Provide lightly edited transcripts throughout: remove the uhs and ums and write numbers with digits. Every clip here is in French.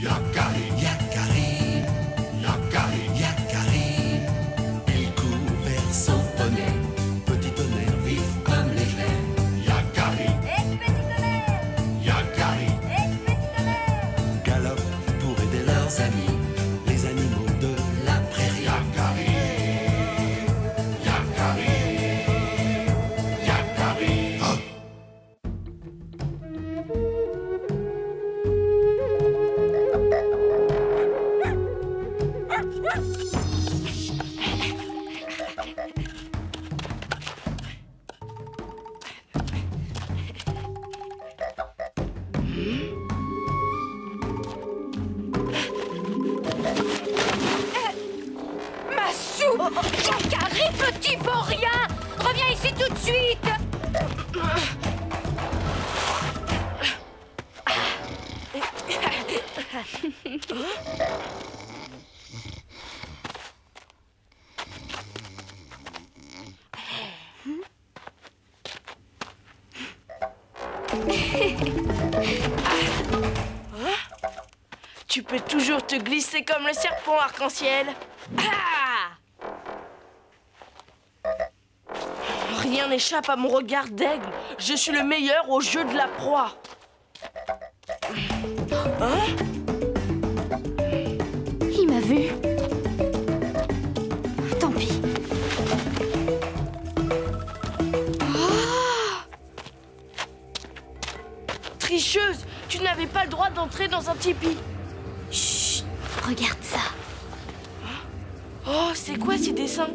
Yakari, Yakari, Yakari, Yakari. Il court vers son poney, petit tonnerre vif comme l'éclair. Yakari, Petit tonnerre, Yakari, petit tonnerre. galope pour aider leurs amis, les animaux de la prairie. Yakari, Yakari, Yakari. Oh. Ma soupe! Yakari, petit vaurien! Reviens ici tout de suite! Tu peux toujours te glisser comme le serpent arc-en-ciel. Ah! Rien n'échappe à mon regard d'aigle. Je suis le meilleur au jeu de la proie. Hein? Il m'a vu. Tant pis. Tricheuse, tu n'avais pas le droit d'entrer dans un tipi. Chut, regarde ça. Oh, c'est quoi ces dessins?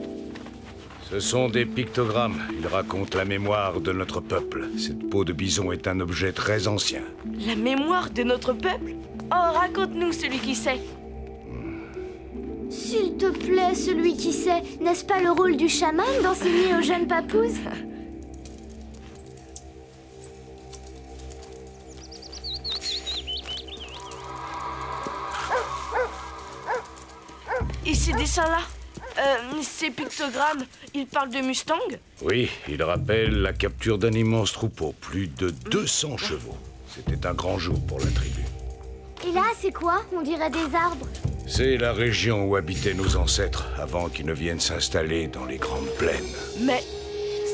Ce sont des pictogrammes. Ils racontent la mémoire de notre peuple. Cette peau de bison est un objet très ancien. La mémoire de notre peuple? Oh, raconte-nous celui qui sait. S'il te plaît, celui qui sait, n'est-ce pas le rôle du chaman d'enseigner aux jeunes papouses? Et ces dessins-là? Ces pictogrammes, ils parlent de Mustang? Oui, ils rappellent la capture d'un immense troupeau. Plus de 200 chevaux. C'était un grand jour pour la tribu. Et là, c'est quoi? On dirait des arbres. C'est la région où habitaient nos ancêtres avant qu'ils ne viennent s'installer dans les grandes plaines. Mais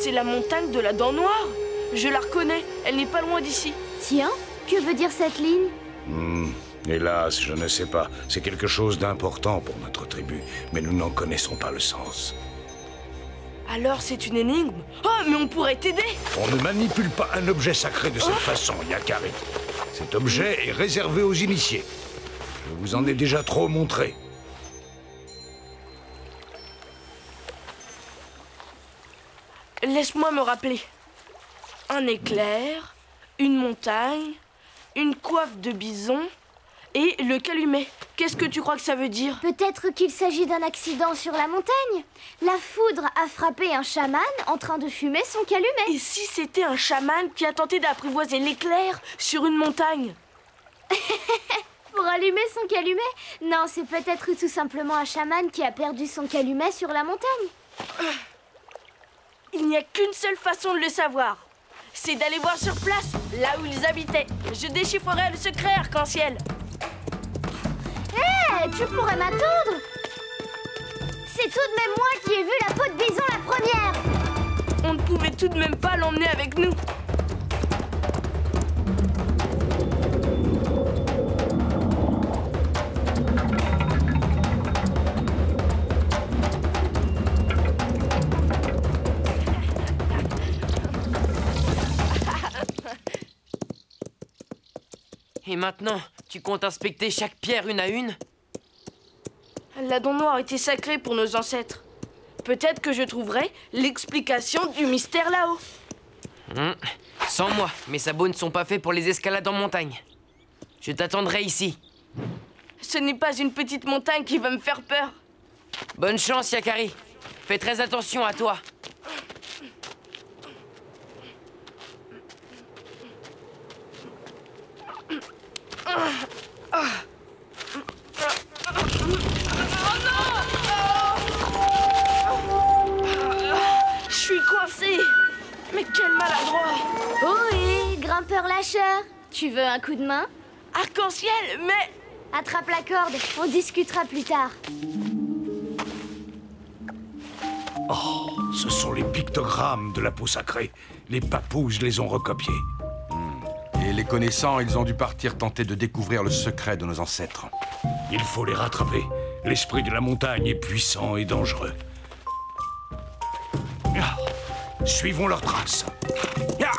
c'est la montagne de la Dent Noire. Je la reconnais, elle n'est pas loin d'ici. Tiens, que veut dire cette ligne? Hélas, je ne sais pas. C'est quelque chose d'important pour notre tribu, mais nous n'en connaissons pas le sens. Alors c'est une énigme? Oh, mais on pourrait t'aider! On ne manipule pas un objet sacré de cette façon, Yakari. Cet objet est réservé aux initiés. Je vous en ai déjà trop montré. Laisse-moi me rappeler. Un éclair, une montagne, une coiffe de bison et le calumet. Qu'est-ce que tu crois que ça veut dire? Peut-être qu'il s'agit d'un accident sur la montagne. La foudre a frappé un chaman en train de fumer son calumet. Et si c'était un chaman qui a tenté d'apprivoiser l'éclair sur une montagne? Pour allumer son calumet? Non, c'est peut-être tout simplement un chaman qui a perdu son calumet sur la montagne. Il n'y a qu'une seule façon de le savoir. C'est d'aller voir sur place, là où ils habitaient. Je déchiffrerai le secret, arc-en-ciel. Hé, tu pourrais m'attendre. C'est tout de même moi qui ai vu la peau de bison la première. On ne pouvait tout de même pas l'emmener avec nous. Et maintenant, tu comptes inspecter chaque pierre une à une? La Dent Noire était sacrée pour nos ancêtres. Peut-être que je trouverai l'explication du mystère là-haut. Sans moi, mes sabots ne sont pas faits pour les escalades en montagne. Je t'attendrai ici. Ce n'est pas une petite montagne qui va me faire peur. Bonne chance, Yakari. Fais très attention à toi. Je suis coincé. Mais quel maladroit. Oh oui, grimpeur lâcheur. Tu veux un coup de main? Arc-en-ciel, mais Attrape la corde, on discutera plus tard. Oh, ce sont les pictogrammes de la peau sacrée. Les papous les ont recopiés. Et les connaissant, ils ont dû partir tenter de découvrir le secret de nos ancêtres. Il faut les rattraper. L'esprit de la montagne est puissant et dangereux. Ah, suivons leurs traces. Ah.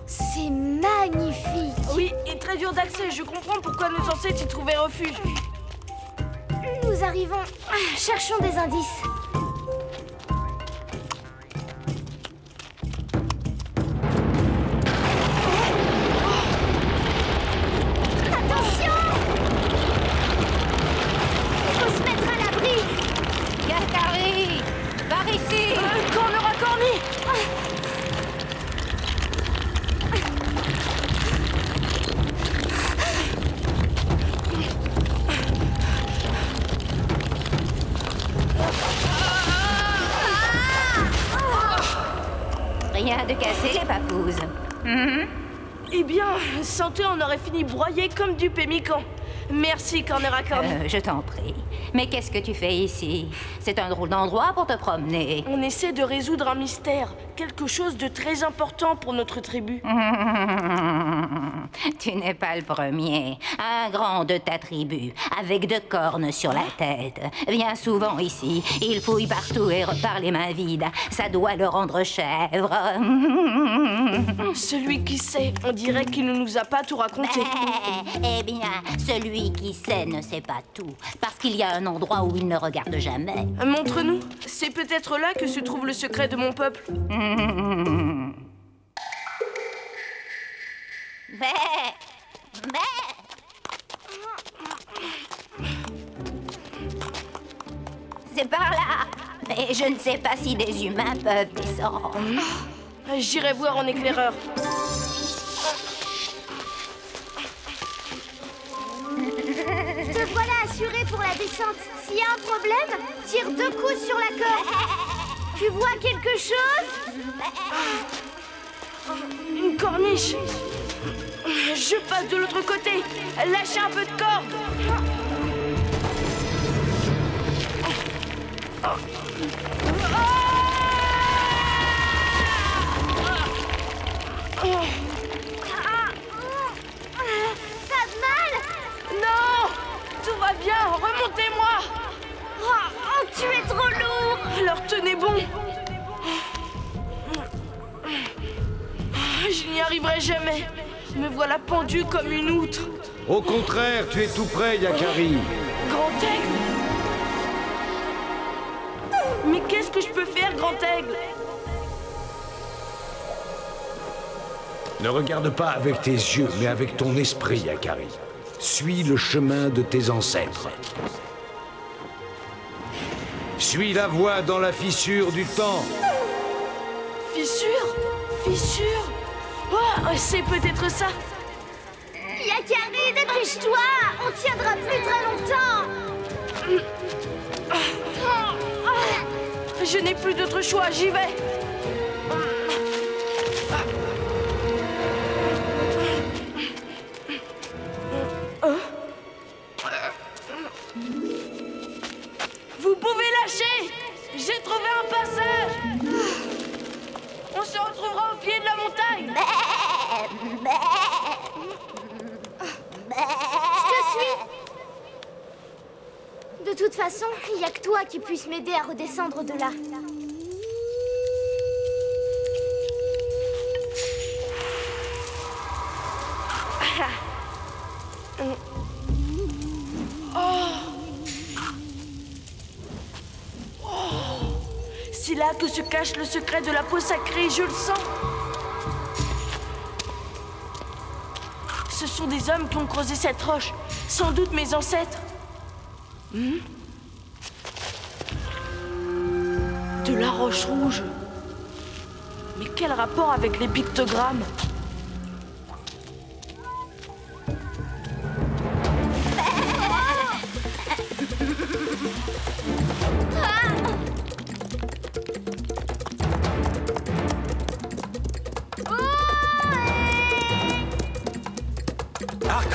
C'est magnifique. Oui, et très dur d'accès. Je comprends pourquoi nos ancêtres y trouvaient refuge. Nous arrivons. Cherchons des indices. Attention! Il faut se mettre à l'abri. Yakari, par ici. Corner à corner. Rien de cassé, les papouses. Eh bien, sans toi, on aurait fini broyé comme du pémican. Merci, Corner à corner. Je t'en prie. Mais qu'est-ce que tu fais ici? C'est un drôle d'endroit pour te promener. On essaie de résoudre un mystère. Quelque chose de très important pour notre tribu. Tu n'es pas le premier. Un grand de ta tribu, avec 2 cornes sur la tête, vient souvent ici. Il fouille partout et repart les mains vides. Ça doit le rendre chèvre. Celui qui sait, on dirait qu'il ne nous a pas tout raconté. Eh bien, celui qui sait ne sait pas tout. Parce qu'il y a un endroit où il ne regarde jamais. Montre-nous. C'est peut-être là que se trouve le secret de mon peuple. C'est par là. Mais je ne sais pas si des humains peuvent descendre. J'irai voir en éclaireur. Te voilà assuré pour la descente. S'il y a un problème, tire 2 coups sur la corde. Tu vois quelque chose? Une corniche. Je passe de l'autre côté. Lâchez un peu de corde. Pas de mal? Non! Tout va bien. Remontez-moi. Oh, tu es trop lourd. Alors tenez bon. Je n'y arriverai jamais. Me voilà pendu comme une outre. Au contraire, tu es tout près, Yakari. Grand aigle. Mais qu'est-ce que je peux faire, grand aigle? Ne regarde pas avec tes yeux, mais avec ton esprit, Yakari. Suis le chemin de tes ancêtres. Suis la voie dans la fissure du temps. Fissure? Fissure? Oh, c'est peut-être ça. Yakari, dépêche-toi. On tiendra plus très longtemps. Je n'ai plus d'autre choix, j'y vais. Vous pouvez lâcher. J'ai trouvé un passage. On se retrouvera au pied de la montagne. Je te suis. De toute façon, il n'y a que toi qui puisse m'aider à redescendre de là. C'est là que se cache le secret de la peau sacrée, je le sens. Ce sont des hommes qui ont creusé cette roche. Sans doute mes ancêtres. De la roche rouge. Mais quel rapport avec les pictogrammes?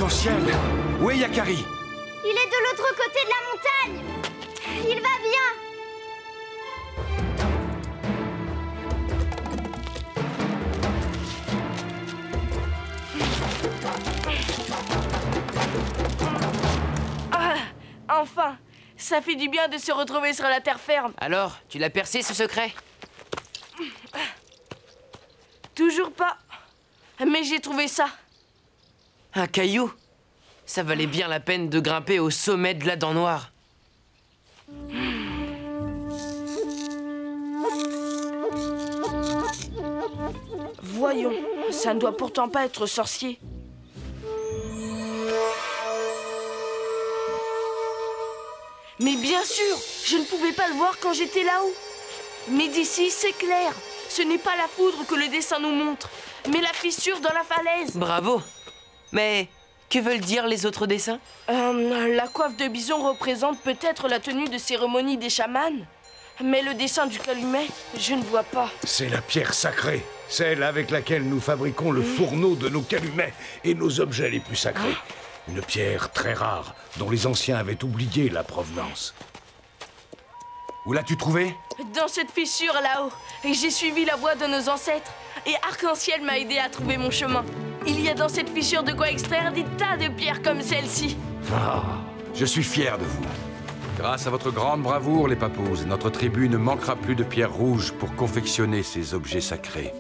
Arc-en-ciel! Où est Yakari? Il est de l'autre côté de la montagne. Il va bien. Ah, enfin, ça fait du bien de se retrouver sur la terre ferme. Alors, tu l'as percé ce secret? Toujours pas. Mais j'ai trouvé ça. Un caillou? Ça valait bien la peine de grimper au sommet de la dent noire. Voyons, ça ne doit pourtant pas être sorcier. Mais bien sûr, je ne pouvais pas le voir quand j'étais là-haut. Mais d'ici, c'est clair. Ce n'est pas la foudre que le dessin nous montre, mais la fissure dans la falaise. Bravo! Mais que veulent dire les autres dessins? La coiffe de bison représente peut-être la tenue de cérémonie des chamans. Mais le dessin du calumet, je ne vois pas. C'est la pierre sacrée, celle avec laquelle nous fabriquons le fourneau de nos calumets et nos objets les plus sacrés. Une pierre très rare, dont les anciens avaient oublié la provenance. Où l'as-tu trouvé? Dans cette fissure là-haut, j'ai suivi la voie de nos ancêtres. Et Arc-en-ciel m'a aidé à trouver mon chemin. Il y a dans cette fissure de quoi extraire des tas de pierres comme celle-ci. Ah, je suis fier de vous. Grâce à votre grande bravoure, les papous, notre tribu ne manquera plus de pierres rouges pour confectionner ces objets sacrés.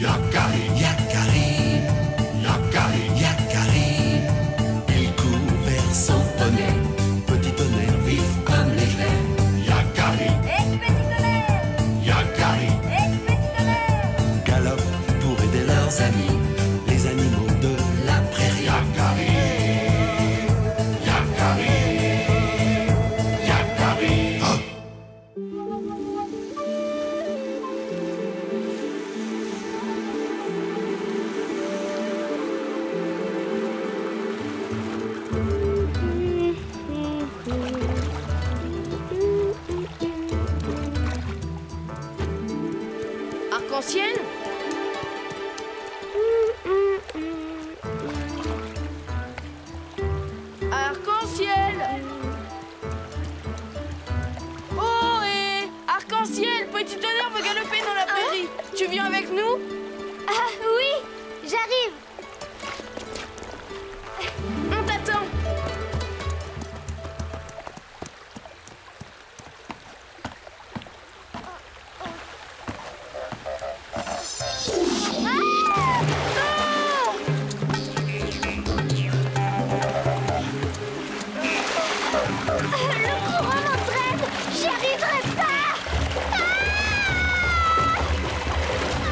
Yakari, Yakari, Yakari, Yakari. Il court vers son poney, petit tonnerre vif comme l'éclair. Yakari, Petit tonnerre. Yakari, Petit tonnerre. galope pour aider leurs amis, les animaux de la prairie. Yakari, Yakari, Yakari. Oh. Arc-en-ciel? Arc-en-ciel! Oh, et Arc-en-ciel, petit tonnerre veut galoper dans la prairie. Tu viens avec nous? Ah oui, j'arrive. On t'attend. Le courant m'entraîne. J'y arriverai pas.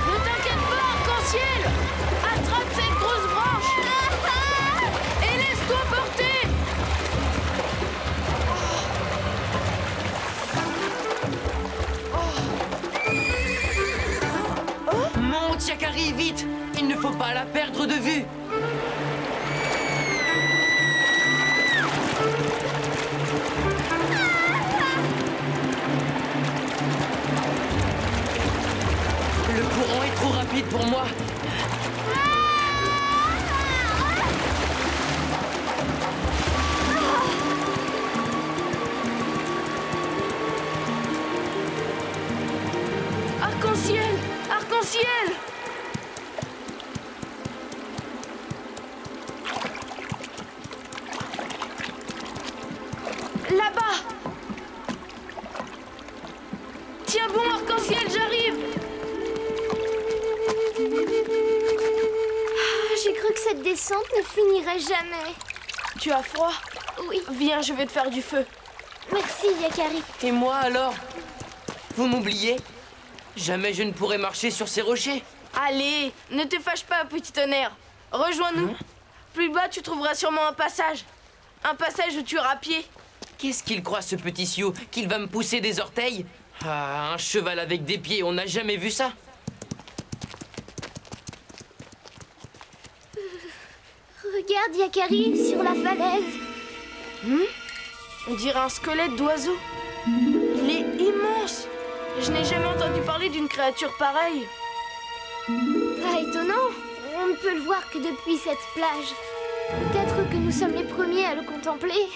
Ne t'inquiète pas, Arc-en-ciel. Attrape cette grosse branche et laisse-toi porter. Monte, Yakari, vite! Il ne faut pas la perdre de vue! Le courant est trop rapide pour moi. Arc-en-ciel! Arc-en-ciel! Là-bas! Tiens bon, Arc-en-ciel, j'arrive! J'ai cru que cette descente ne finirait jamais. Tu as froid? Oui, Viens, je vais te faire du feu. merci Yakari. Et moi alors? Vous m'oubliez? Jamais je ne pourrai marcher sur ces rochers. Allez, ne te fâche pas, petit tonnerre. Rejoins-nous. Plus bas, tu trouveras sûrement un passage. Un passage où tu iras à pied. Qu'est-ce qu'il croit, ce petit Sio? Qu'il va me pousser des orteils? Ah, un cheval avec des pieds, on n'a jamais vu ça. Regarde, Yakari, sur la falaise. On dirait un squelette d'oiseau. Il est immense. Je n'ai jamais entendu parler d'une créature pareille. Pas étonnant, on ne peut le voir que depuis cette plage. Peut-être que nous sommes les premiers à le contempler.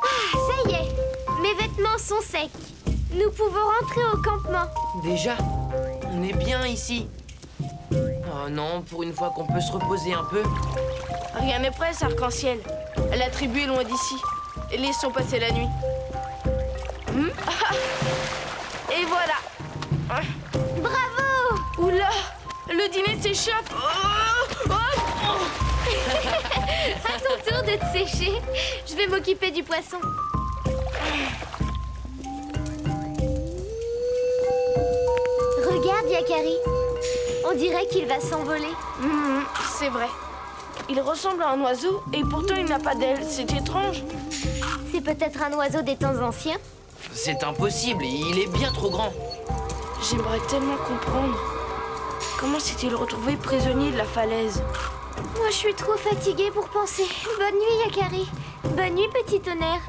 Ah, ça y est, mes vêtements sont secs. Nous pouvons rentrer au campement. Déjà, on est bien ici. Oh non, pour une fois qu'on peut se reposer un peu. Rien n'est prêt, arc-en-ciel. La tribu est loin d'ici. Laissons passer la nuit. Et voilà. Bravo! Oula! Le dîner s'échappe. À ton tour de te sécher. Je vais m'occuper du poisson. Regarde, Yakari. On dirait qu'il va s'envoler. C'est vrai. Il ressemble à un oiseau et pourtant il n'a pas d'ailes. C'est étrange. C'est peut-être un oiseau des temps anciens. C'est impossible, il est bien trop grand. J'aimerais tellement comprendre. Comment s'est-il retrouvé prisonnier de la falaise? Moi, je suis trop fatiguée pour penser. Bonne nuit, Yakari. Bonne nuit, petit tonnerre.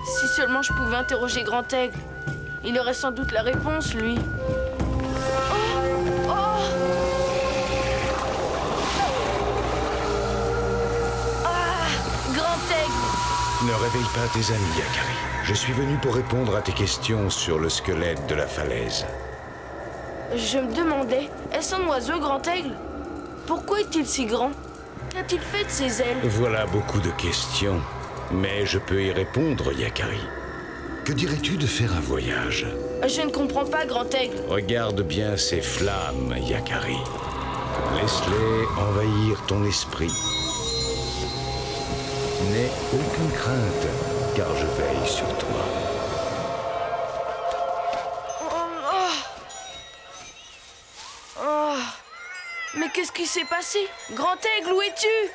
Si seulement je pouvais interroger Grand Aigle. Il aurait sans doute la réponse, lui. Grand Aigle! Ne réveille pas tes amis, Yakari. Je suis venu pour répondre à tes questions sur le squelette de la falaise. Je me demandais, est-ce un oiseau, Grand Aigle? Pourquoi est-il si grand? Qu'a-t-il fait de ses ailes? Voilà beaucoup de questions, mais je peux y répondre, Yakari. Que dirais-tu de faire un voyage? Je ne comprends pas, Grand Aigle. Regarde bien ces flammes, Yakari. Laisse-les envahir ton esprit. N'aie aucune crainte, car je veille sur toi. Mais qu'est-ce qui s'est passé? Grand Aigle, où es-tu?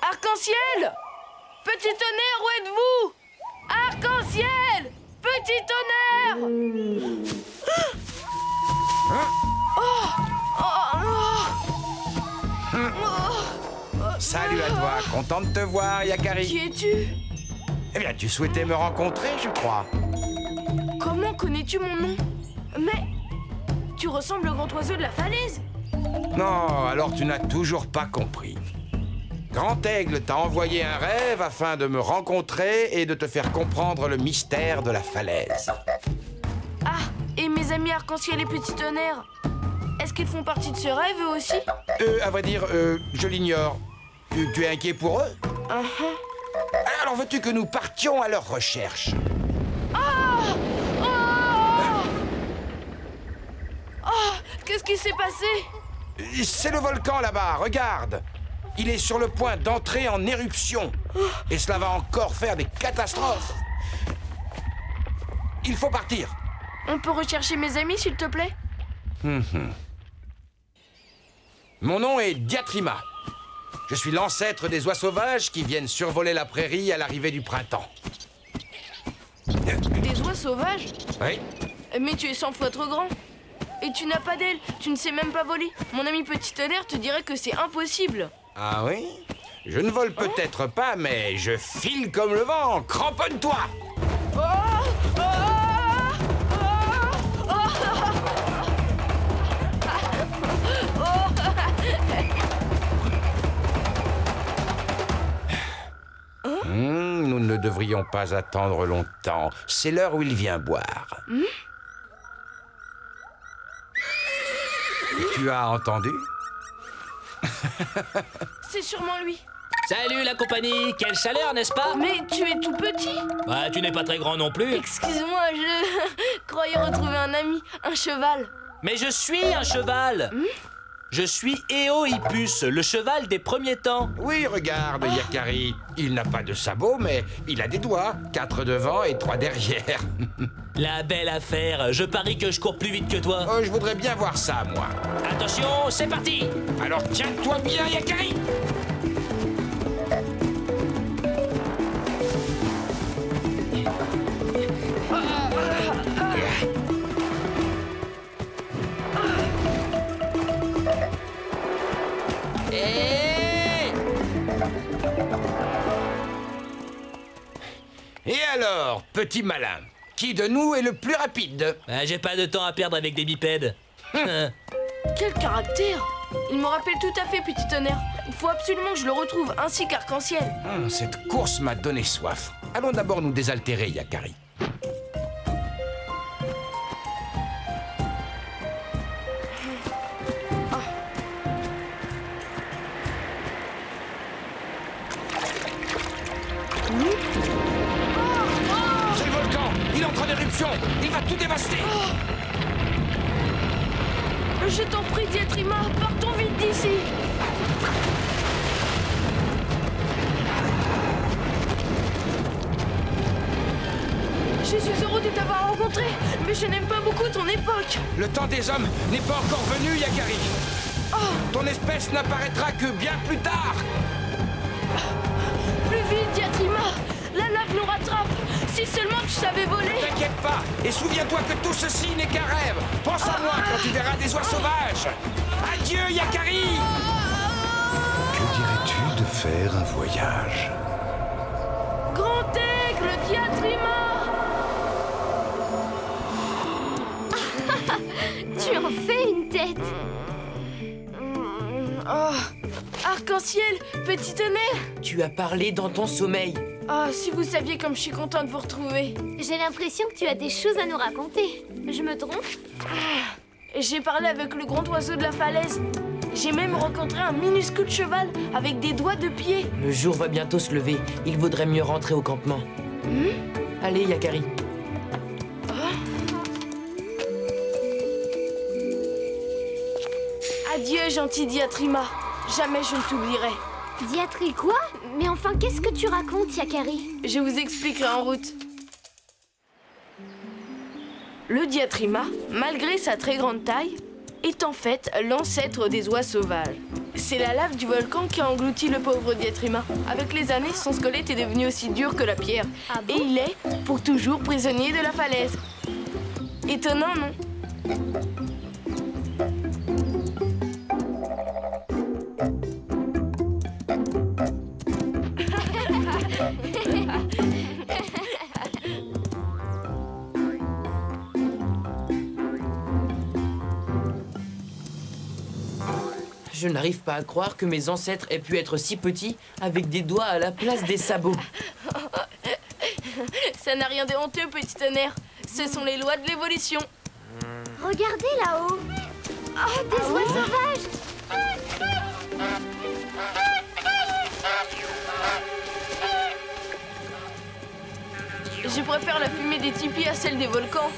Arc-en-ciel! Petit tonnerre, où êtes-vous? Arc-en-ciel! Petit tonnerre! Salut à toi, content de te voir, Yakari. Qui es-tu? Eh bien, tu souhaitais me rencontrer, je crois. Comment connais-tu mon nom? Mais tu ressembles au grand oiseau de la falaise. Non, alors tu n'as toujours pas compris. Grand Aigle t'a envoyé un rêve afin de me rencontrer et de te faire comprendre le mystère de la falaise. Ah, et mes amis arc-en-ciel et petit tonnerre, est-ce qu'ils font partie de ce rêve eux aussi? À vrai dire, je l'ignore. Tu es inquiet pour eux? Alors veux-tu que nous partions à leur recherche? Qu'est-ce qui s'est passé? C'est le volcan là-bas, regarde. Il est sur le point d'entrer en éruption. Et cela va encore faire des catastrophes. Il faut partir. On peut rechercher mes amis, s'il te plaît? Mon nom est Diatrima. Je suis l'ancêtre des oies sauvages qui viennent survoler la prairie à l'arrivée du printemps. Des oies sauvages? Oui. Mais tu es 100 fois trop grand. Et tu n'as pas d'ailes, tu ne sais même pas voler. Mon ami petit tonnerre te dirait que c'est impossible. Ah oui? Je ne vole peut-être pas, mais je file comme le vent. Cramponne-toi! Nous ne devrions pas attendre longtemps. C'est l'heure où il vient boire. Tu as entendu? C'est sûrement lui. Salut la compagnie, quelle chaleur, n'est-ce pas? Mais tu es tout petit. Bah, tu n'es pas très grand non plus. Excuse-moi, je croyais retrouver un ami, un cheval. Mais je suis un cheval. Je suis Éohippus, le cheval des premiers temps. Oui, regarde, Yakari. Il n'a pas de sabots, mais il a des doigts. 4 devant et 3 derrière. La belle affaire, je parie que je cours plus vite que toi. Oh, je voudrais bien voir ça, moi. Attention, c'est parti. Alors tiens-toi bien, Yakari. Et alors, petit malin, qui de nous est le plus rapide? J'ai pas de temps à perdre avec des bipèdes. Quel caractère! Il me rappelle tout à fait Petit Tonnerre. Il faut absolument que je le retrouve, ainsi qu'Arc-en-Ciel. Cette course m'a donné soif. Allons d'abord nous désaltérer, Yakari. C'est le volcan! Il est en train d'éruption! Il va tout dévaster! Je t'en prie, Diatrima, partons vite d'ici. Je suis heureux de t'avoir rencontré, mais je n'aime pas beaucoup ton époque. Le temps des hommes n'est pas encore venu, Yakari. Ton espèce n'apparaîtra que bien plus tard. Plus vite, Diatrima. La lave nous rattrape. Si seulement tu savais voler. Ne t'inquiète pas, et souviens-toi que tout ceci n'est qu'un rêve. Pense à moi quand tu verras des oies sauvages. Adieu, Yakari. Que dirais-tu de faire un voyage? Grand aigle, Diatrima. Tu en fais une tête. Arc-en-ciel, Petit Tonnerre. Tu as parlé dans ton sommeil. Si vous saviez comme je suis contente de vous retrouver. J'ai l'impression que tu as des choses à nous raconter. Je me trompe? J'ai parlé avec le grand oiseau de la falaise. J'ai même rencontré un minuscule cheval avec des doigts de pied. Le jour va bientôt se lever. Il vaudrait mieux rentrer au campement. Allez, Yakari. Adieu, gentil Diatrima. Jamais je ne t'oublierai. Diatri quoi? Mais enfin, qu'est-ce que tu racontes, Yakari? Je vous expliquerai en route. Le Diatrima, malgré sa très grande taille, est en fait l'ancêtre des oies sauvages. C'est la lave du volcan qui a englouti le pauvre Diatrima. Avec les années, son squelette est devenu aussi dur que la pierre. Ah bon? Et il est, pour toujours, prisonnier de la falaise. Étonnant, non? Je n'arrive pas à croire que mes ancêtres aient pu être si petits avec des doigts à la place des sabots. Ça n'a rien de honteux, Petit Tonnerre. Ce sont les lois de l'évolution. Regardez là-haut. Oh, des oies sauvages. Je préfère la fumée des tipis à celle des volcans.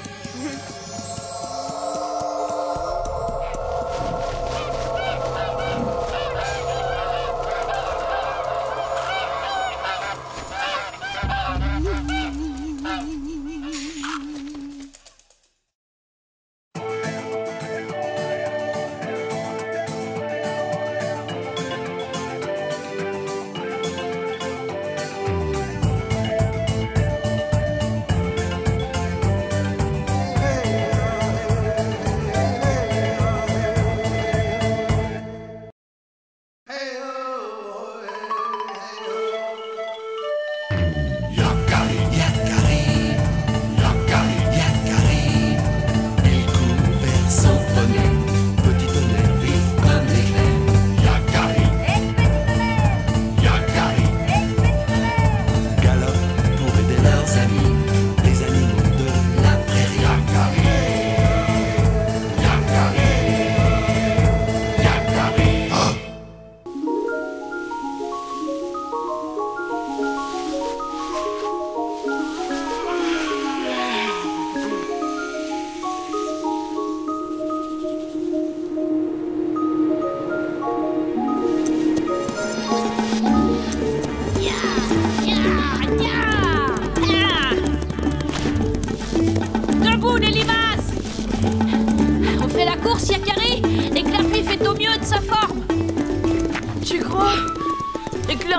Hey,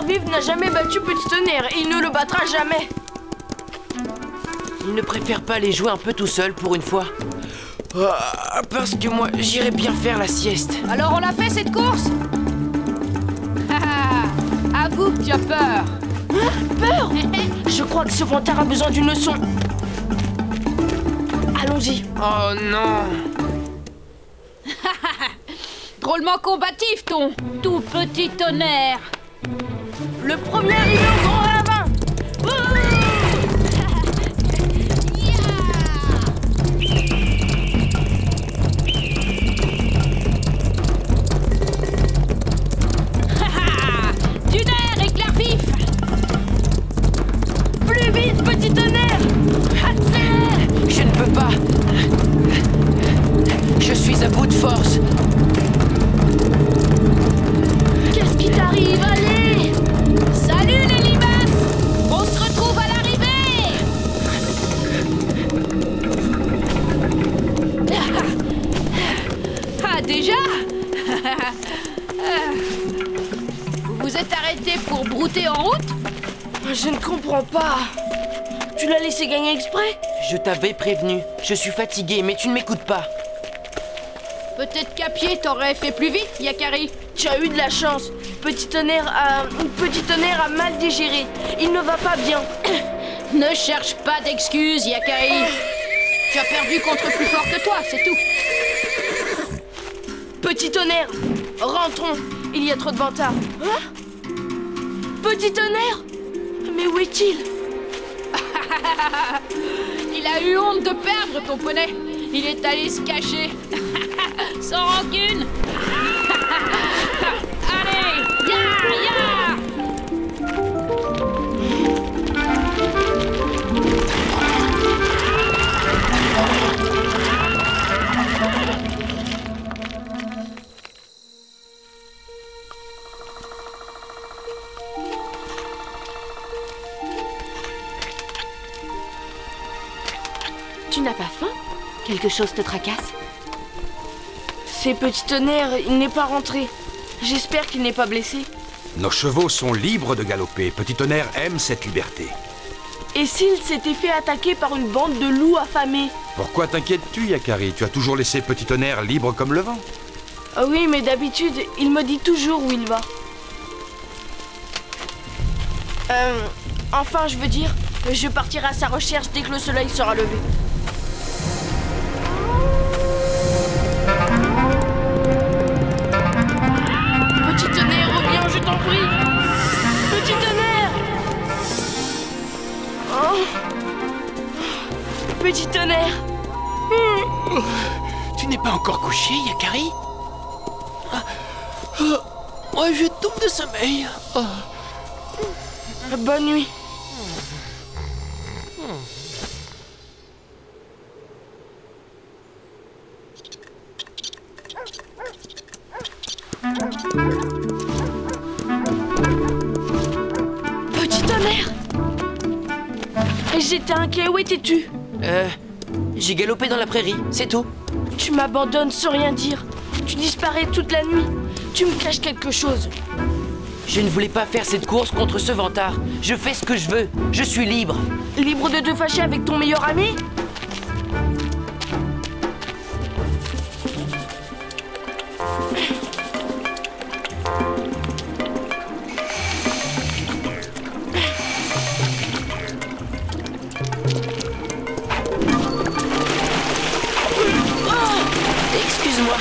vif n'a jamais battu Petit Tonnerre et il ne le battra jamais. Il ne préfère pas les jouer un peu tout seul pour une fois. Parce que moi, j'irais bien faire la sieste. Alors on l'a fait cette course? Avoue que tu as peur. Peur? Je crois que ce vantard a besoin d'une leçon. Allons-y. Oh non! Drôlement combatif, ton tout petit tonnerre. Le premier arrivé au grand ravin. Tonnerre, éclair vif. Plus vite, Petit Tonnerre. Accélère. Je ne peux pas. Je suis à bout de force. Qu'est-ce qui t'arrive? Allez! Salut les limaces. On se retrouve à l'arrivée. Ah, déjà? Vous vous êtes arrêté pour brouter en route? Je ne comprends pas. Tu l'as laissé gagner exprès? Je t'avais prévenu. Je suis fatigué, mais tu ne m'écoutes pas. Peut-être qu'à pied t'aurais fait plus vite, Yakari. Tu as eu de la chance. Petit Tonnerre a mal digéré. Il ne va pas bien. Ne cherche pas d'excuses, Yakari. Tu as perdu contre plus fort que toi, c'est tout. Petit Tonnerre, rentrons. Il y a trop de vantards. Hein? Petit Tonnerre? Mais où est-il? Il a eu honte de perdre ton poney. Il est allé se cacher. Sans rancune. Allez, ya. Tu n'as pas faim? Quelque chose te tracasse? C'est Petit Tonnerre, il n'est pas rentré. J'espère qu'il n'est pas blessé. Nos chevaux sont libres de galoper. Petit Tonnerre aime cette liberté. Et s'il s'était fait attaquer par une bande de loups affamés? Pourquoi t'inquiètes-tu, Yakari? Tu as toujours laissé Petit Tonnerre libre comme le vent. Ah oui, mais d'habitude, il me dit toujours où il va. Enfin, je veux dire, je partirai à sa recherche dès que le soleil sera levé. Petit Tonnerre, reviens, je t'en prie. Petit Tonnerre. Oh. Petit Tonnerre. Tu n'es pas encore couché, Yakari? Moi, je tombe de sommeil. Bonne nuit. Petit Tonnerre. J'étais inquiet, où étais-tu? J'ai galopé dans la prairie, c'est tout. Tu m'abandonnes sans rien dire. Tu disparais toute la nuit. Tu me caches quelque chose. Je ne voulais pas faire cette course contre ce vantard. Je fais ce que je veux. Je suis libre. Libre de te fâcher avec ton meilleur ami? Excuse-moi,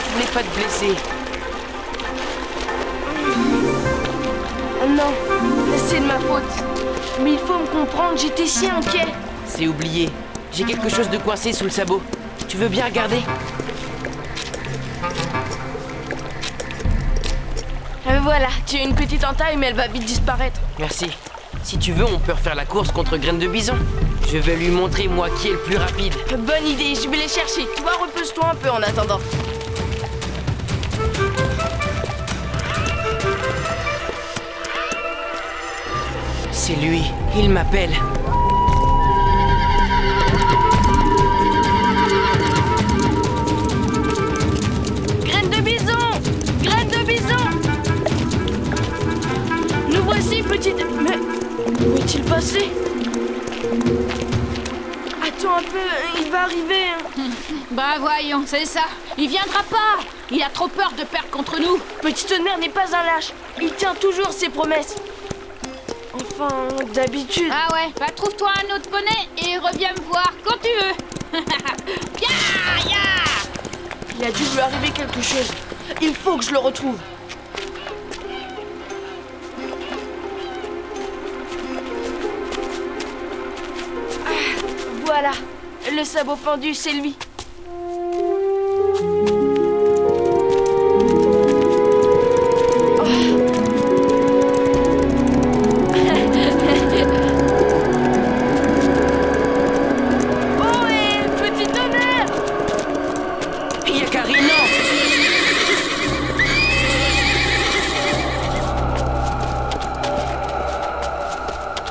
je voulais pas te blesser. Non, c'est de ma faute. Mais il faut me comprendre, j'étais si inquiet. C'est oublié. J'ai quelque chose de coincé sous le sabot. Tu veux bien regarder? Voilà, tu as une petite entaille, mais elle va vite disparaître. Merci. Si tu veux, on peut refaire la course contre Graine de Bison. Je vais lui montrer, moi, qui est le plus rapide. Bonne idée, je vais les chercher. Toi, repose-toi un peu en attendant. C'est lui, il m'appelle. Graine de Bison! Graine de Bison! Nous petite... Mais où est-il passé? Attends un peu, il va arriver. Bah voyons, c'est ça. Il viendra pas. Il a trop peur de perdre contre nous. Petit tonnerre n'est pas un lâche. Il tient toujours ses promesses. Enfin, d'habitude. Ah ouais, bah trouve-toi un autre poney et reviens me voir quand tu veux. Ya, ya. Il a dû lui arriver quelque chose. Il faut que je le retrouve. Ah, voilà. Le sabot pendu, c'est lui.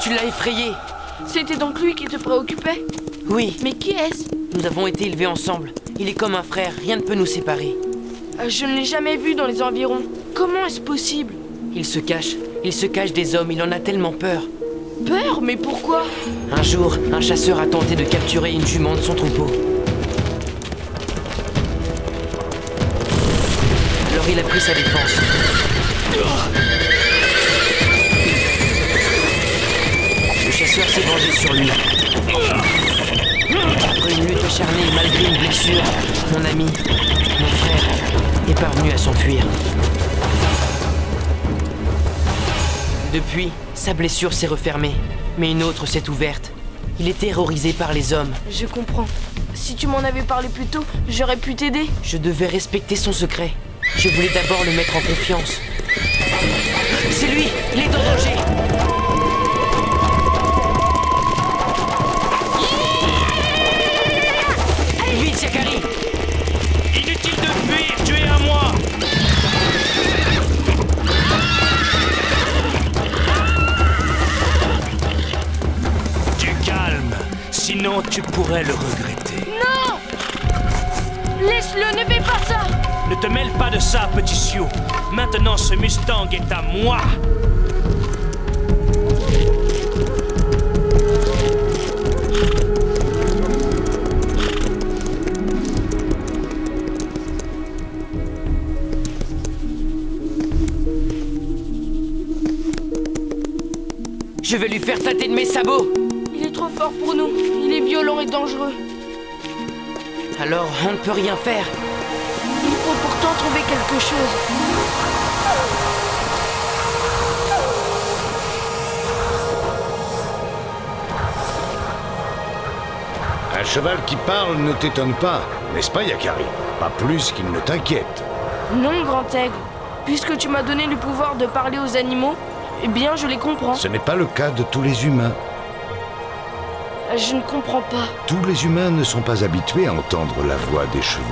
Tu l'as effrayé. C'était donc lui qui te préoccupait? Oui. Mais qui est-ce? Nous avons été élevés ensemble. Il est comme un frère, rien ne peut nous séparer. Je ne l'ai jamais vu dans les environs. Comment est-ce possible? Il se cache des hommes, il en a tellement peur. Peur? Mais pourquoi? Un jour, un chasseur a tenté de capturer une jument de son troupeau. Alors il a pris sa défense. Le chasseur s'est vengé sur lui. Après une lutte acharnée et malgré une blessure, mon ami, mon frère, est parvenu à s'enfuir. Depuis, sa blessure s'est refermée, mais une autre s'est ouverte. Il est terrorisé par les hommes. Je comprends. Si tu m'en avais parlé plus tôt, j'aurais pu t'aider. Je devais respecter son secret. Je voulais d'abord le mettre en confiance. C'est lui! Il est en danger! Vite, Yakari! Inutile de fuir, tu es à moi! Du calme, sinon tu pourrais le regretter. Non! Laisse-le, ne fais pas ça! Ne te mêle pas de ça, petit Sioux. Maintenant, ce Mustang est à moi. Je vais lui faire tâter de mes sabots! Il est trop fort pour nous. Il est violent et dangereux. Alors, on ne peut rien faire. Il faut pourtant trouver quelque chose. Un cheval qui parle ne t'étonne pas, n'est-ce pas, Yakari? Pas plus qu'il ne t'inquiète. Non, Grand Aigle. Puisque tu m'as donné le pouvoir de parler aux animaux, eh bien, je les comprends. Ce n'est pas le cas de tous les humains. Je ne comprends pas. Tous les humains ne sont pas habitués à entendre la voix des chevaux.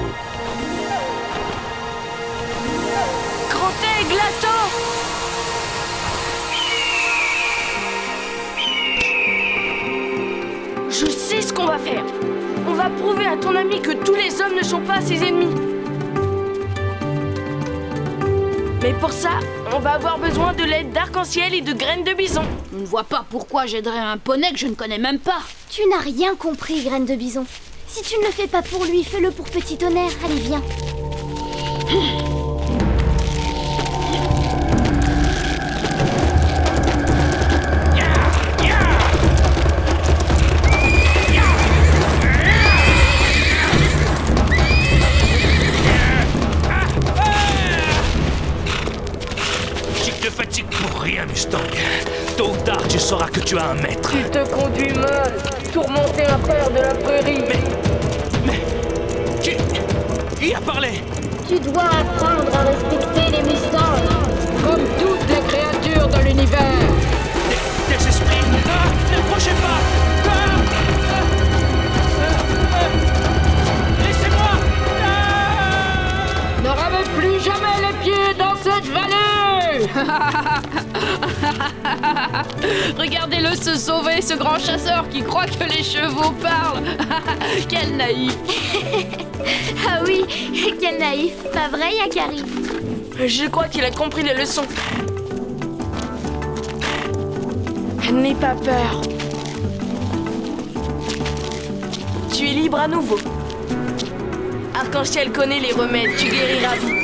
Grand Aigle, attends! Je sais ce qu'on va faire. On va prouver à ton ami que tous les hommes ne sont pas ses ennemis. Mais pour ça, on va avoir besoin de l'aide d'arc-en-ciel et de graines de bison. Je ne vois pas pourquoi j'aiderais un poney que je ne connais même pas. Tu n'as rien compris, Graine de Bison. Si tu ne le fais pas pour lui, fais-le pour Petit Tonnerre. Allez, viens. Je te fatigue pour rien, Mustang. Tôt ou tard, tu sauras que tu as un maître. Tu te conduis mal. Tourmenter un frère de la prairie. Mais... Qui a parlé? Tu dois apprendre à respecter les Mustangs, comme toutes les créatures de l'univers. Des esprits. Ah, n'approchez pas. Laissez-moi. Ne ramez plus jamais les pieds dans cette vallée. Regardez-le se sauver, ce grand chasseur qui croit que les chevaux parlent. Quel naïf. Ah oui, quel naïf. Pas vrai, Yakari? Je crois qu'il a compris les leçons. N'aie pas peur. Tu es libre à nouveau. Arc-en-Ciel connaît les remèdes, tu guériras vite.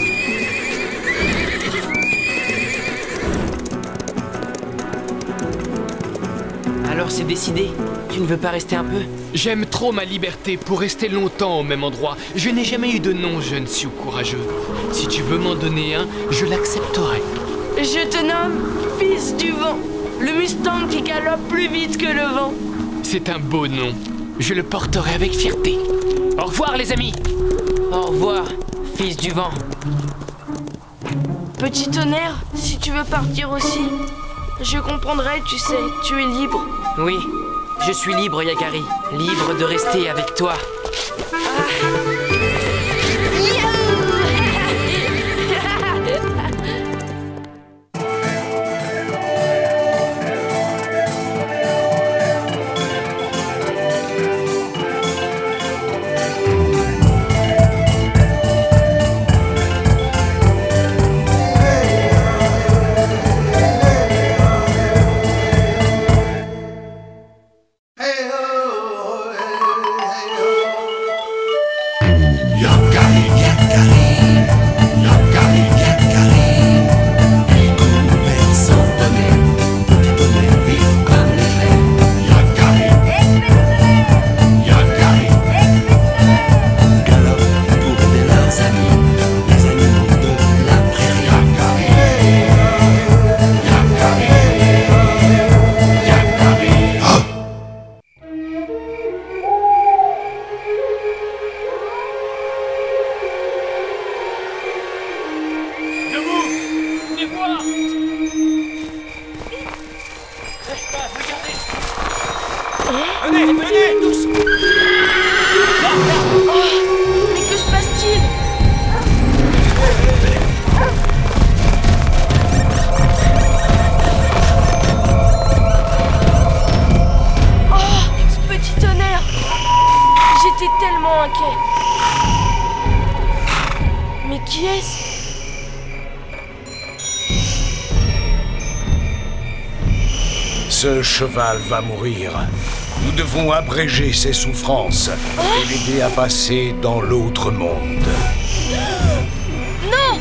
Alors c'est décidé. Tu ne veux pas rester un peu? J'aime trop ma liberté pour rester longtemps au même endroit. Je n'ai jamais eu de nom, jeune Sioux courageux. Si tu veux m'en donner un, je l'accepterai. Je te nomme Fils du Vent, le Mustang qui galope plus vite que le vent. C'est un beau nom. Je le porterai avec fierté. Au revoir, les amis. Au revoir, Fils du Vent. Petit tonnerre, si tu veux partir aussi, je comprendrai, tu sais, tu es libre. Oui, je suis libre, Yakari. Libre de rester avec toi. Mais qui est-ce? Ce cheval va mourir. Nous devons abréger ses souffrances et l'aider à passer dans l'autre monde. Non!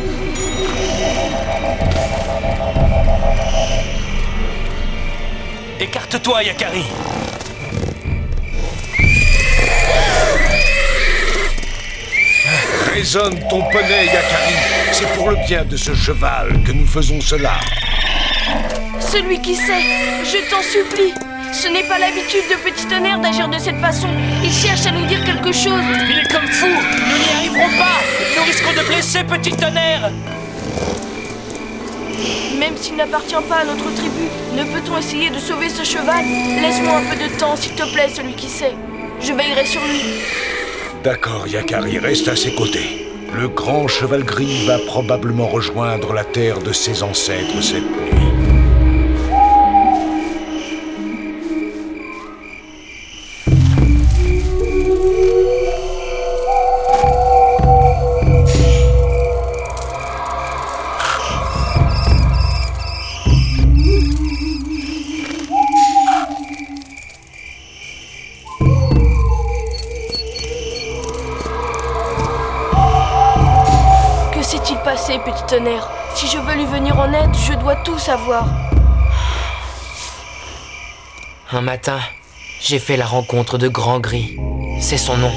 Écarte-toi, Yakari. Raisonne ton poney, Yakari. C'est pour le bien de ce cheval que nous faisons cela. Celui qui sait, je t'en supplie. Ce n'est pas l'habitude de Petit Tonnerre d'agir de cette façon. Il cherche à nous dire quelque chose. Il est comme fou. Nous n'y arriverons pas. Nous risquons de blesser Petit Tonnerre. Même s'il n'appartient pas à notre tribu, ne peut-on essayer de sauver ce cheval? Laisse-moi un peu de temps, s'il te plaît, celui qui sait. Je veillerai sur lui. D'accord, Yakari, reste à ses côtés. Le grand cheval gris va probablement rejoindre la terre de ses ancêtres cette nuit. Que s'est-il passé, Petit Tonnerre? Si je veux lui venir en aide, je dois tout savoir. Un matin, j'ai fait la rencontre de Grand Gris. C'est son nom.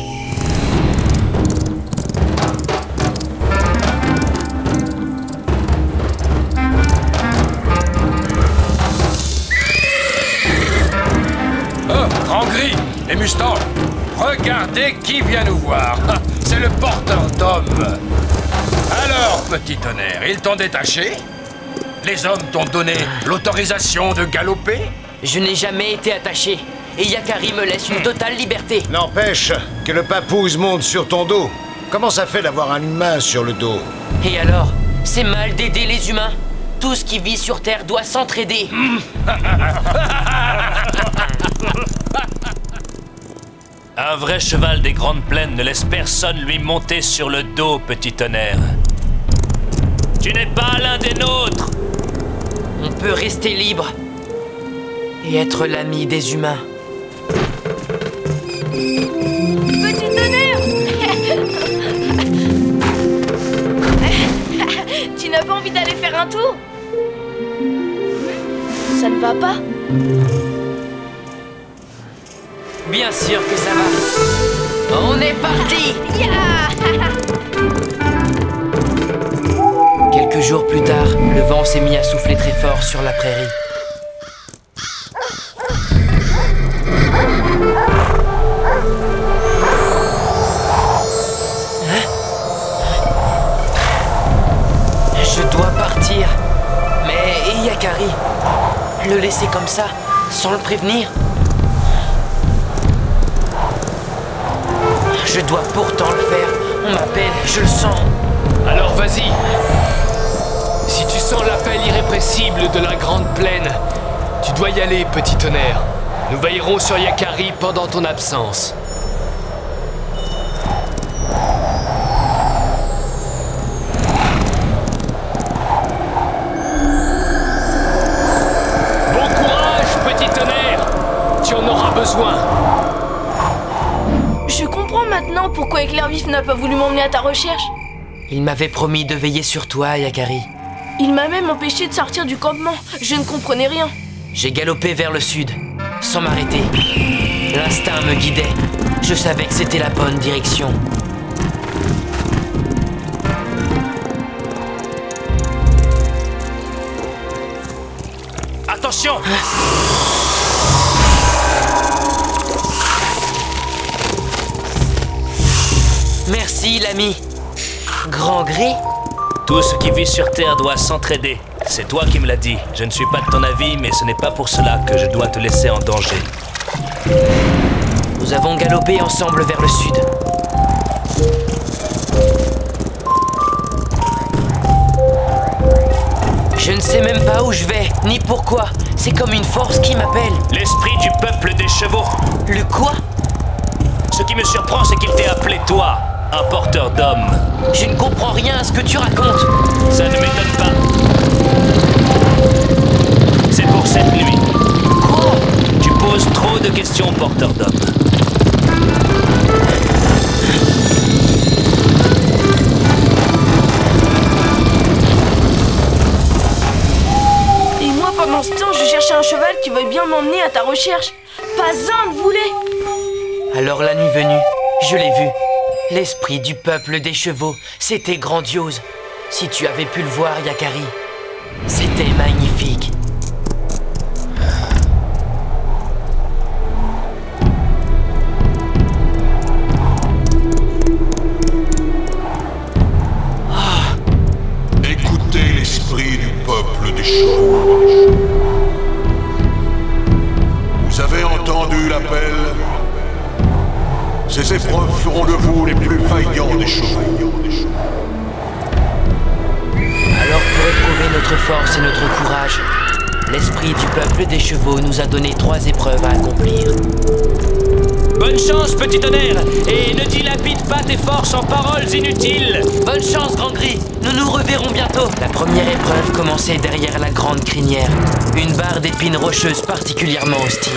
Oh, Grand Gris, les Mustangs, regardez qui vient nous voir. C'est le porteur d'hommes. Alors, Petit Tonnerre, ils t'ont détaché? Les hommes t'ont donné l'autorisation de galoper? Je n'ai jamais été attaché. Et Yakari me laisse une totale liberté. N'empêche que le papouze monte sur ton dos. Comment ça fait d'avoir un humain sur le dos? Et alors, c'est mal d'aider les humains? Tout ce qui vit sur Terre doit s'entraider. Un vrai cheval des grandes plaines ne laisse personne lui monter sur le dos, Petit Tonnerre. Tu n'es pas l'un des nôtres. On peut rester libre. et être l'ami des humains. Petit tonnerre! Tu n'as pas envie d'aller faire un tour? Ça ne va pas? Bien sûr que ça va. On est parti! Quelques jours plus tard, le vent s'est mis à souffler très fort sur la prairie. Je dois partir. Mais Yakari, le laisser comme ça, sans le prévenir? Je dois pourtant le faire. On m'appelle, je le sens. Alors vas-y. Si tu sens l'appel irrépressible de la grande plaine, tu dois y aller, petit tonnerre. Nous veillerons sur Yakari pendant ton absence. Bon courage, petit tonnerre. Tu en auras besoin. Je comprends maintenant pourquoi Éclair-Vif n'a pas voulu m'emmener à ta recherche. Il m'avait promis de veiller sur toi, Yakari. Il m'a même empêché de sortir du campement. Je ne comprenais rien. J'ai galopé vers le sud, sans m'arrêter. L'instinct me guidait. Je savais que c'était la bonne direction. Attention! Merci, l'ami. Grand Gris? Tout ce qui vit sur Terre doit s'entraider. C'est toi qui me l'as dit. Je ne suis pas de ton avis, mais ce n'est pas pour cela que je dois te laisser en danger. Nous avons galopé ensemble vers le sud. Je ne sais même pas où je vais, ni pourquoi. C'est comme une force qui m'appelle. L'esprit du peuple des chevaux. Le quoi? Ce qui me surprend, c'est qu'il t'ait appelé toi, un porteur d'hommes. Je ne comprends rien à ce que tu racontes. Ça ne m'étonne pas. C'est pour cette nuit. Quoi? Tu poses trop de questions, porteur d'hommes. Et moi, pendant ce temps, je cherchais un cheval qui veuille bien m'emmener à ta recherche. Pas un ne voulait. Alors la nuit venue, je l'ai vu. L'esprit du peuple des chevaux, c'était grandiose. Si tu avais pu le voir, Yakari, c'était magnifique. Écoutez l'esprit du peuple des chevaux. Vous avez entendu l'appel? Ces épreuves feront de vous les plus vaillants des chevaux. Alors pour éprouver notre force et notre courage, l'esprit du peuple des chevaux nous a donné 3 épreuves à accomplir. Bonne chance, petit tonnerre, et ne dilapide pas tes forces en paroles inutiles. Bonne chance, Grand Gris, nous nous reverrons bientôt. La première épreuve commençait derrière la grande crinière, une barre d'épines rocheuses particulièrement hostile.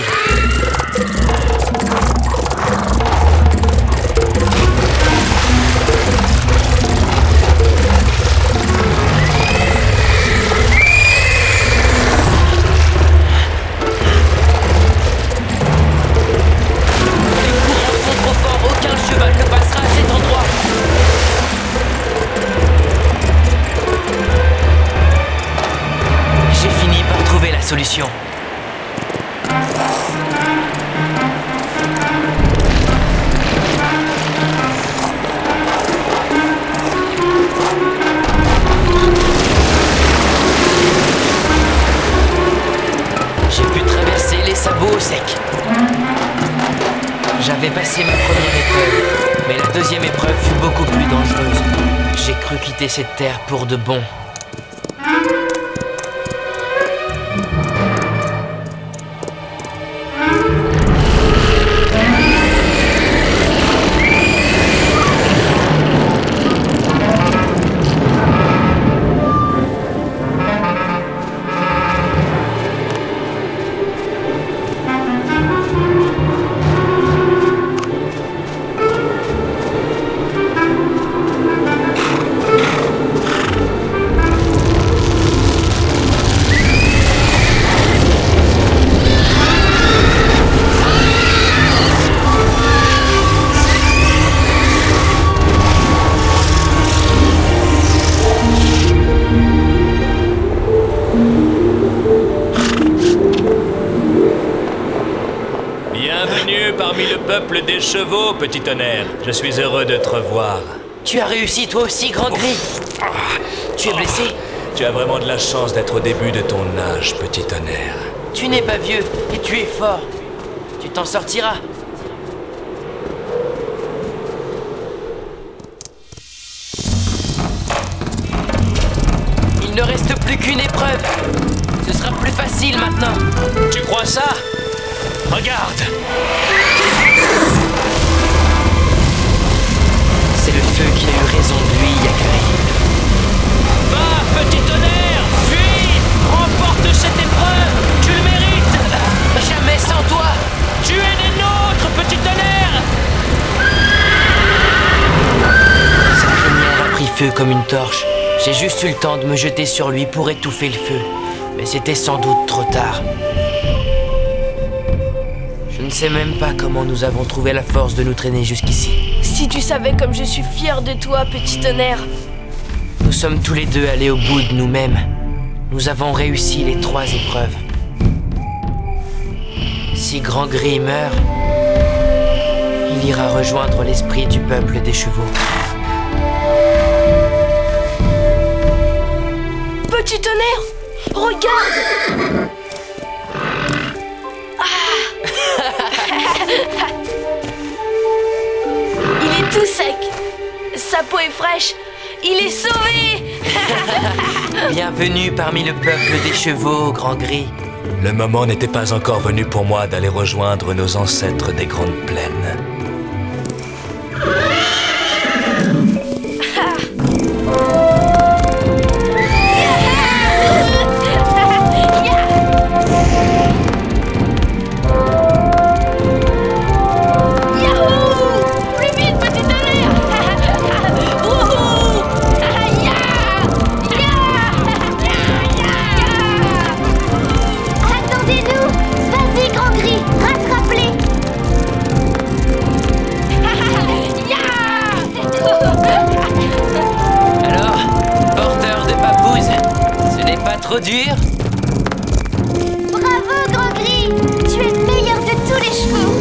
Solution. J'ai pu traverser les sabots au sec. J'avais passé ma première épreuve, mais la deuxième épreuve fut beaucoup plus dangereuse. J'ai cru quitter cette terre pour de bon. Bienvenue parmi le peuple des chevaux, petit tonnerre. Je suis heureux de te revoir. Tu as réussi toi aussi, Grand Gris. Tu es blessé? Tu as vraiment de la chance d'être au début de ton âge, petit tonnerre. Tu n'es pas vieux et tu es fort. Tu t'en sortiras. Il ne reste plus qu'une épreuve. Ce sera plus facile maintenant. Tu crois ça? Regarde! C'est le feu qui a eu raison de lui, Yakari. Va, petit tonnerre! Fuis! Remporte cette épreuve! Tu le mérites! Jamais sans toi! Tu es des nôtres, petit tonnerre! Sa crinière a pris feu comme une torche. J'ai juste eu le temps de me jeter sur lui pour étouffer le feu. Mais c'était sans doute trop tard. Je ne sais même pas comment nous avons trouvé la force de nous traîner jusqu'ici. Si tu savais comme je suis fière de toi, petit tonnerre. Nous sommes tous les deux allés au bout de nous-mêmes. Nous avons réussi les 3 épreuves. Si Grand Gris meurt, il ira rejoindre l'esprit du peuple des chevaux. Petit tonnerre, regarde! Il est tout sec. Sa peau est fraîche. Il est sauvé. Bienvenue parmi le peuple des chevaux, Grand Gris. Le moment n'était pas encore venu pour moi d'aller rejoindre nos ancêtres des grandes plaines. Trop dur? Bravo, Grand Gris! Tu es le meilleur de tous les chevaux!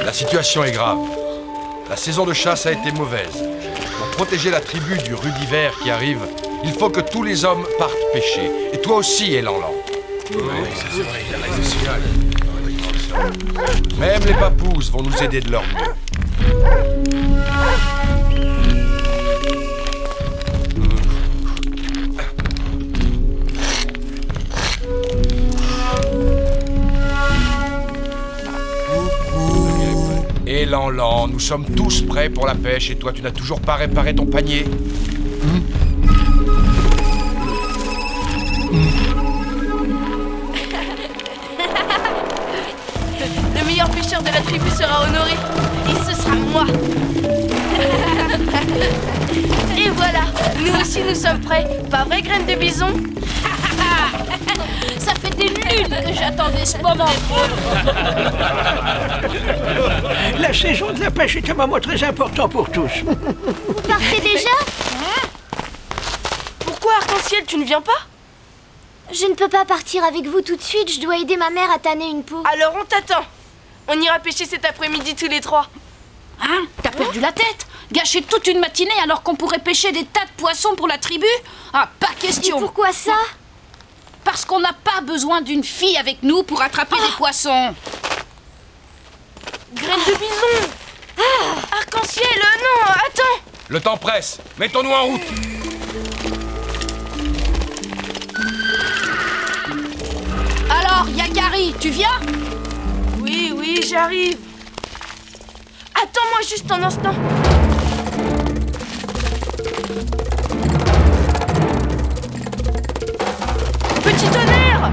La situation est grave. La saison de chasse a été mauvaise. Pour protéger la tribu du rudiver qui arrive, il faut que tous les hommes partent pêcher. Et toi aussi, Elanlan. Même les papous vont nous aider de leur mieux. Elanlan, nous sommes tous prêts pour la pêche et toi, tu n'as toujours pas réparé ton panier. Le meilleur pêcheur de la tribu sera honoré. Et ce sera moi. Et voilà, nous aussi nous sommes prêts. Pas vrai, graine de bison? Ça fait des lunes que j'attendais ce moment. La saison de la pêche est un moment très important pour tous. Vous partez déjà? Pourquoi, Arc-en-Ciel, tu ne viens pas? Je ne peux pas partir avec vous tout de suite, je dois aider ma mère à tanner une peau. Alors on t'attend. On ira pêcher cet après-midi tous les trois. Hein? T'as perdu la tête? Gâcher toute une matinée alors qu'on pourrait pêcher des tas de poissons pour la tribu? Ah, pas question. Et pourquoi ça? Parce qu'on n'a pas besoin d'une fille avec nous pour attraper des poissons. Graine de bison! Arc-en-ciel, non, attends! Le temps presse. Mettons-nous en route. Alors, Yakari, tu viens? Oui, j'arrive. Attends-moi juste un instant. Petit tonnerre!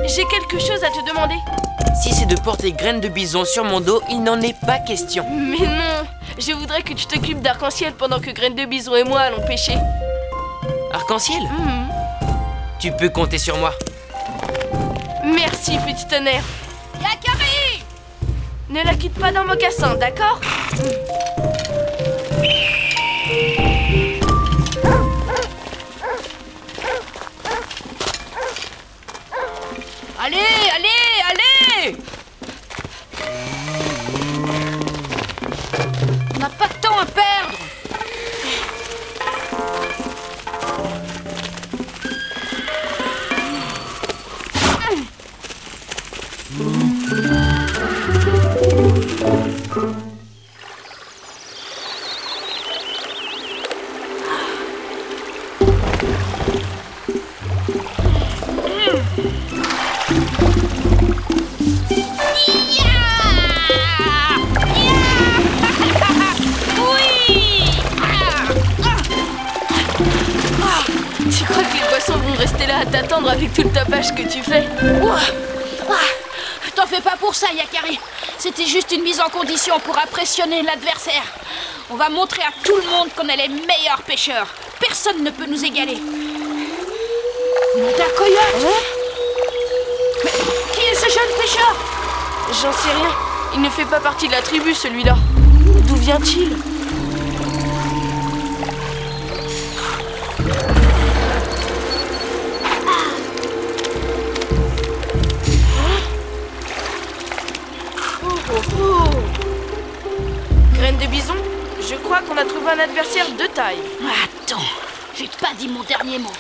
J'ai quelque chose à te demander. Si c'est de porter graines de bison sur mon dos, il n'en est pas question. Mais non, je voudrais que tu t'occupes d'arc-en-ciel pendant que Graine de Bison et moi allons pêcher. Arc-en-ciel? Tu peux compter sur moi. Merci, petit tonnerre. Yakari! Ne la quitte pas dans le mocassin, d'accord? Allez, allez, allez! On n'a pas de temps à perdre. Tu crois que les poissons vont rester là à t'attendre avec tout le tapage que tu fais? T'en fais pas pour ça, Yakari. C'était juste une mise en condition pour impressionner l'adversaire. On va montrer à tout le monde qu'on est les meilleurs pêcheurs. Personne ne peut nous égaler. Un coyote! Mais qui est ce jeune pêcheur? J'en sais rien. Il ne fait pas partie de la tribu, celui-là. D'où vient-il? Graine de bison, je crois qu'on a trouvé un adversaire de taille. Attends, j'ai pas dit mon dernier mot.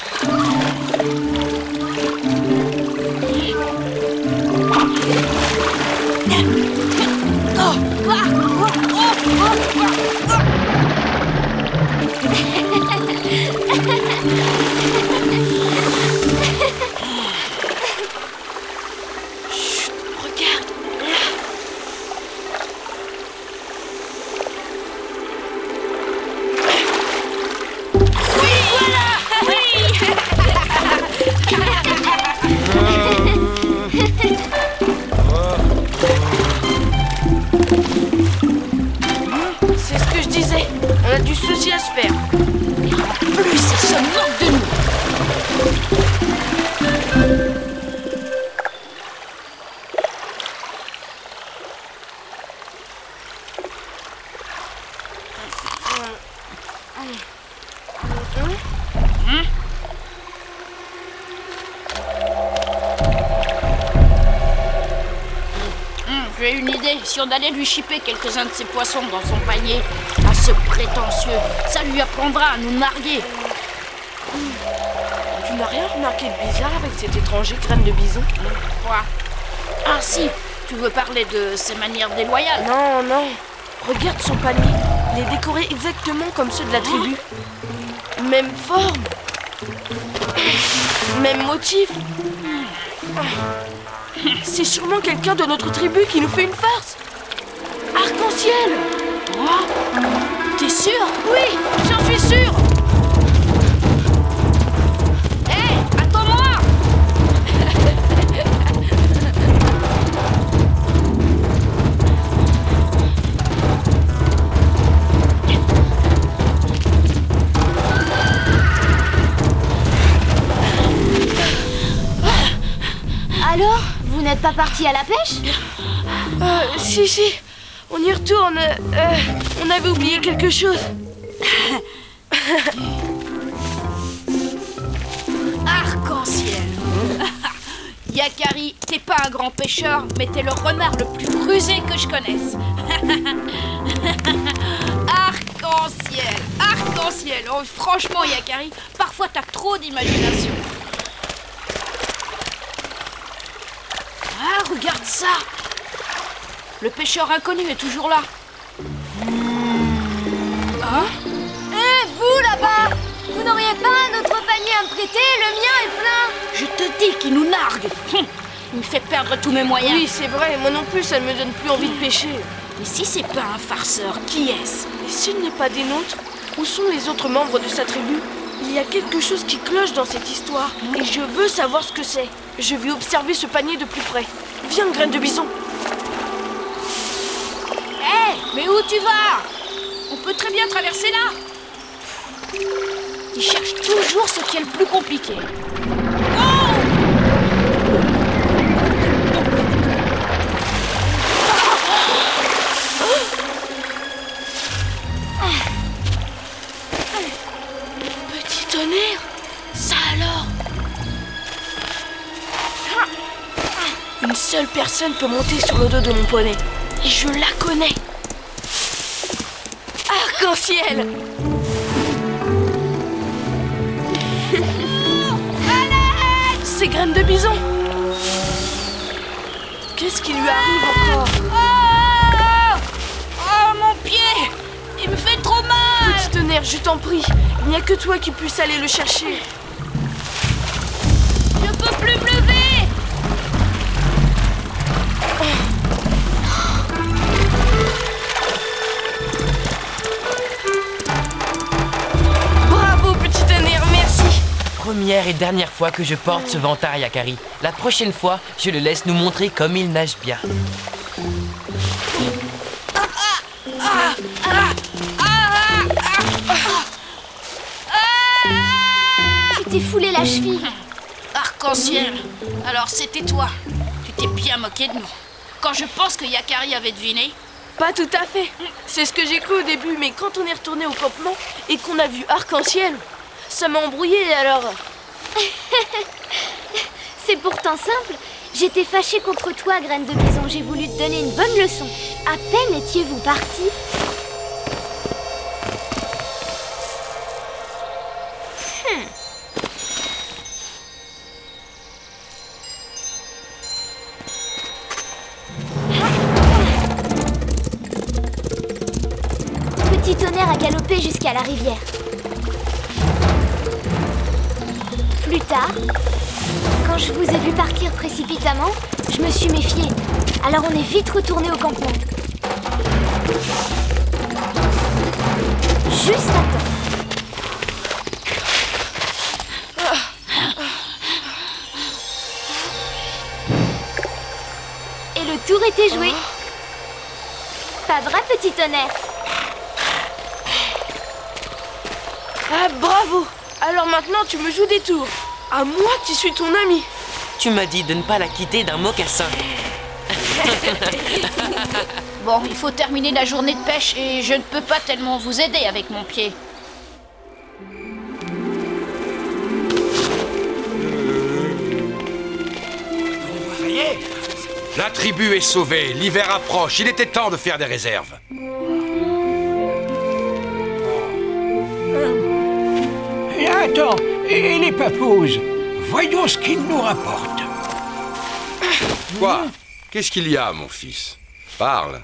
Chut, regarde. C'est ce que je disais. On a du souci à se faire. Plus il se moque de nous. J'ai une idée. Si on allait lui chipper quelques-uns de ses poissons dans son panier, à ce prétentieux, ça lui apprendra à nous narguer. Tu n'as rien remarqué de bizarre avec cet étranger Graine de bison? Quoi? Ah si, tu veux parler de ses manières déloyales? Non, non. Regarde son panier. Il est décoré exactement comme ceux de la tribu. Même forme. Même motif. C'est sûrement quelqu'un de notre tribu qui nous fait une farce. Arc-en-ciel! Oh, t'es sûr? Oui, j'en suis sûre. Hé, attends-moi! Alors, vous n'êtes pas parti à la pêche? Si, on y retourne. On avait oublié quelque chose. Arc-en-ciel. Yakari, t'es pas un grand pêcheur, mais t'es le renard le plus rusé que je connaisse. Arc-en-ciel, arc-en-ciel. Oh, franchement, Yakari, parfois t'as trop d'imagination. Ah, regarde ça. Le pêcheur inconnu est toujours là. Hein? Hé, vous là-bas! Vous n'auriez pas un autre panier à me prêter? Le mien est plein! Je te dis qu'il nous nargue. Il me fait perdre tous mes moyens. Oui, c'est vrai, moi non plus, ça ne me donne plus envie de pêcher. Mais si c'est pas un farceur, qui est-ce? Et s'il n'est pas des nôtres, où sont les autres membres de sa tribu? Il y a quelque chose qui cloche dans cette histoire, et je veux savoir ce que c'est. Je vais observer ce panier de plus près. Viens, graine de bison. Hé, mais où tu vas? On peut très bien traverser là. Il cherche toujours ce qui est le plus compliqué. Petit tonnerre, ça alors? Une seule personne peut monter sur le dos de mon poney. Et je la connais. Arc-en-ciel! C'est graine de bison! Qu'est-ce qui lui arrive encore? Oh, mon pied! Il me fait trop mal! Petit tonnerre, je t'en prie. Il n'y a que toi qui puisse aller le chercher. Je peux plus me lever! Bravo, petit tonnerre, merci! Première et dernière fois que je porte ce ventard, Yakari. La prochaine fois, je le laisse nous montrer comme il nage bien. Tu t'es foulé la cheville. Arc-en-ciel! Alors c'était toi. Tu t'es bien moqué de nous. Quand je pense que Yakari avait deviné... Pas tout à fait. C'est ce que j'ai cru au début, mais quand on est retourné au campement et qu'on a vu arc-en-ciel, ça m'a embrouillé alors. C'est pourtant simple. J'étais fâchée contre toi, graine de bison. J'ai voulu te donner une bonne leçon. À peine étiez-vous partis. Petit tonnerre a galopé jusqu'à la rivière. Plus tard, quand je vous ai vu partir précipitamment, je me suis méfiée. Alors on est vite retourné au campement. Juste à temps. Et le tour était joué. Pas vrai, petit tonnerre? Ah, bravo! Alors maintenant, tu me joues des tours. À moi qui suis ton ami. Tu m'as dit de ne pas la quitter d'un mocassin. Bon, il faut terminer la journée de pêche et je ne peux pas tellement vous aider avec mon pied. Ça y est, la tribu est sauvée, l'hiver approche, il était temps de faire des réserves. Et attends, et les papouses? Voyons ce qu'ils nous rapportent. Quoi? Qu'est-ce qu'il y a, mon fils? Parle.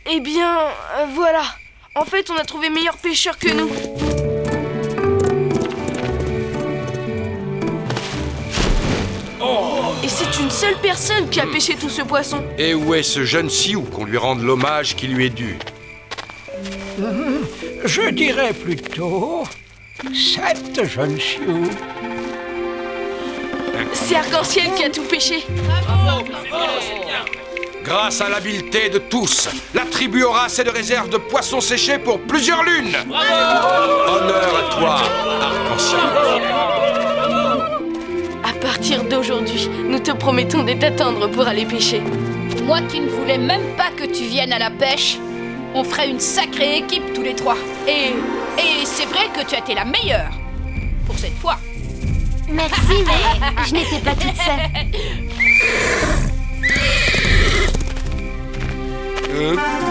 Eh bien, voilà. En fait, on a trouvé meilleur pêcheur que nous. Et c'est une seule personne qui a pêché tout ce poisson. Et où est ce jeune Sioux qu'on lui rende l'hommage qui lui est dû? Je dirais plutôt... cette jeune Sioux. C'est Arc-en-ciel qui a tout pêché. Grâce à l'habileté de tous, la tribu aura assez de réserves de poissons séchés pour plusieurs lunes. Honneur à toi, Arc-en-ciel. À partir d'aujourd'hui, nous te promettons de t'attendre pour aller pêcher. Moi qui ne voulais même pas que tu viennes à la pêche, on ferait une sacrée équipe tous les trois. Et c'est vrai que tu as été la meilleure. Pour cette fois. Merci, mais je n'étais pas toute seule. Ah.